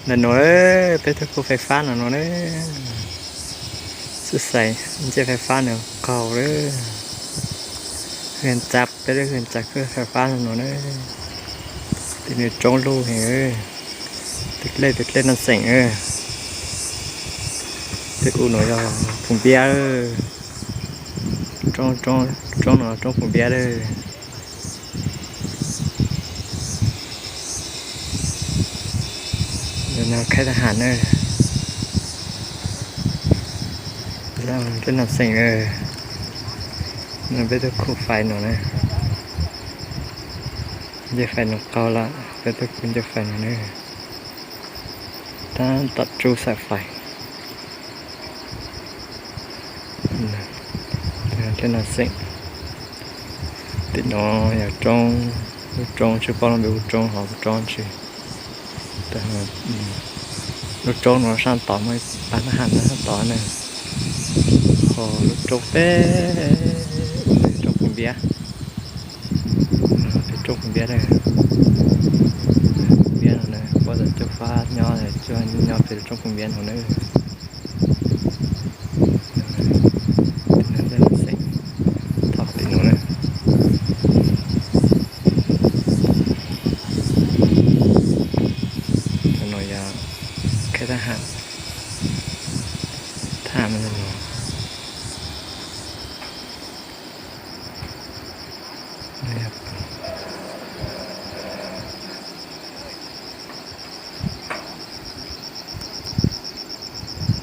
นั่นหนูเป็นตะกูไฟฟ้าหนูสุดใสมันจะไฟฟ้าหนูเก่าเหินจับไปเหินจับคือไฟฟ้าหนูตีนี่จงลูเฮ้ติดเล่นนั่นเสียงติดอูหนูเราผงเบียร์จงหนูจงผงเบียร์เดี๋ยวนะค่ายทหารแล้วเล่นนั่นเสียงมันเป็นตะกูไฟหนูจะไฟหนูเก่าละเป็นตะกูจะไฟหนูถ้าตัดจูสายไฟtrên là xịn thì nó ở trong chưa bao lâu trong họ trong chỉแต่ลูกโจ๊กnó sang tỏ mới bán hàng nó tỏ này họลูกโจ๊กbé trong cùng bia cái trong cùng bia đây bia này bao giờ cho pha nho này cho nho từ trong cùng bia nó nữa